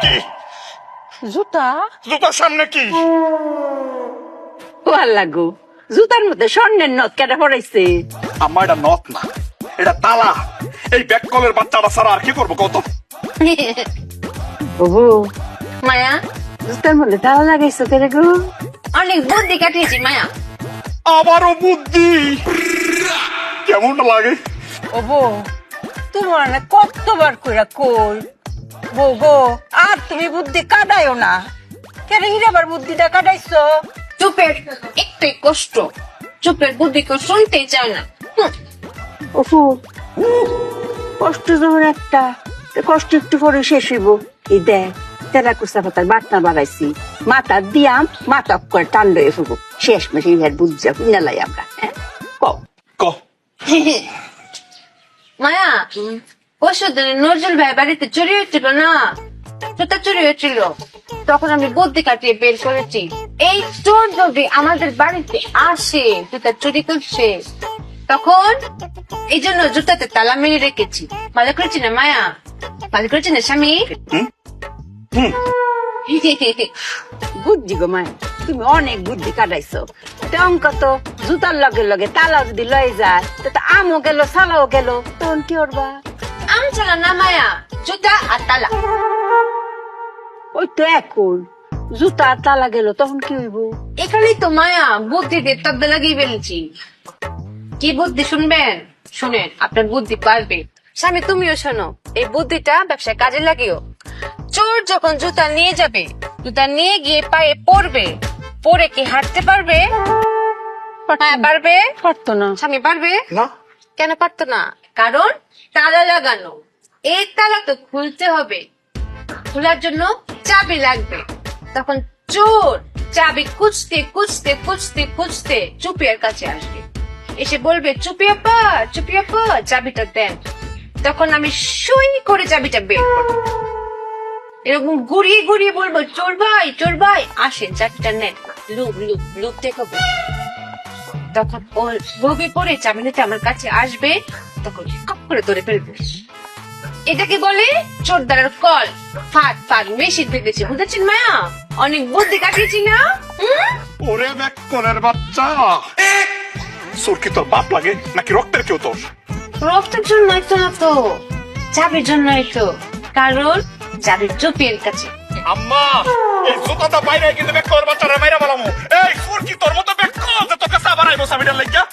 কি? জুতা জুতার সামনে কি? ভাল লাগো জুতার মধ্যে স্বর্ণের নথ কেটে পড়াইছে। আমার এটা নথ না, এটা তালা। এই ব্যাককলের বাচ্চাটা ছাড়া আর কি করবো কত? ওহো মায়া জুতার মধ্যে তালা লাগাইছো কেরে গো? অনেক বুদ্ধি কাটিয়েছি মায়া। আবারও বুদ্ধি কেমন লাগে? ওবো তোমার না কতবার কইরা কই বউ গো আর তুমি বুদ্ধি কাটাইও না। কেন হিরাবার বুদ্ধিটা কাটাইছো? চুপের একটাই কষ্ট, চুপের বুদ্ধি কেউ শুনতেই চায় না। ওফু কষ্ট যখন একটা কষ্ট একটু পরে শেষ হইব। এই দেখ তেরা কুচা পাতার বাটনা বাড়াইছি, মাথা দিয়াম মাথা করে টান লয়ে ফুবো। শেষ মেশে ইহার বুঝা কিনালাই আমরা। কও ক মায়া পরশু দিন নজরুল ভাই বাড়িতে চুরি হয়েছিল না, জুতা চুরি হয়েছিল, তখন আমি বুদ্ধি কাটিয়ে বের করেছি এই চোর যদি আমাদের বাড়িতে আসে জুতা চুরি করছে, তখন এই জন্য জুতাতে তালা মেরে রেখেছি। ভালো করেছি না মায়া? ভালো করেছি না স্বামী? বুদ্ধি গো মায়, তুমি অনেক বুদ্ধি কাটাইছো। অঙ্ক তো জুতার লগে লগে তালাও যদি লয়ে যায় তো আমও গেল সালাও গেল, তখন কি করবা? আম চালা না মায়া, জুতা আর তালা। ওই তো এখন জুতা আর তালা গেল তখন কি হইব? এখানেই তো মায়া বুদ্ধি দিয়ে তদ্দা লাগিয়ে ফেলেছি। কি বুদ্ধি শুনবেন? শুনেন, আপনার বুদ্ধি পারবে। স্বামী তুমিও শোনো, এই বুদ্ধিটা ব্যবসায় কাজে লাগিও। চোর যখন জুতা নিয়ে যাবে, জুতা নিয়ে গিয়ে পায়ে পড়বে, পরে কি হাঁটতে পারবে? হ্যাঁ পারবে। পারতো না। স্বামী পারবে না, কেন পারতো না? কারণ তালা লাগানো। এই তালা তো খুলতে হবে, খোলার জন্য চাবি লাগবে। তখন চোর চাবি খুঁজতে খুঁজতে খুঁজতে খুঁজতে চুপিয়ার কাছে আসবে, এসে বলবে চুপি আপা, চুপি আপা চাবিটা দেন। তখন আমি সুই করে চাবিটা বের করবো, এরকম ঘুরিয়ে ঘুরিয়ে বলবো চোর ভাই আসেন চাবিটা নেন, লুক লুক লুক দেখাবো। তখন ও বগি পরে চাবি নিতে আমার কাছে আসবে, তখন কপ করে ধরে ফেলবে। এটাকে বলে চোর দ্বারার কল। ফাট ফাট মেশিন পেতেছি, বুঝেছেন মায়া? অনেক বুদ্ধি কাটিয়েছি না? ওরে ব্যাককলের বাচ্চা, সুর কি তোর বাপ লাগে নাকি রক্তের কেউ তোর? রক্তের জন্যই তো না তো, চাবির জন্যই তো। কারণ চাবির চুপির কাছে। আম্মা এই জুতাটা বাইরে কিন্তু ব্যাককলের বাচ্চারা মাইরা বলামু। এই সুর কি তোর মতো ব্যাককল যে তোকে সাবারাইবো সাবিটার লাগিয়া?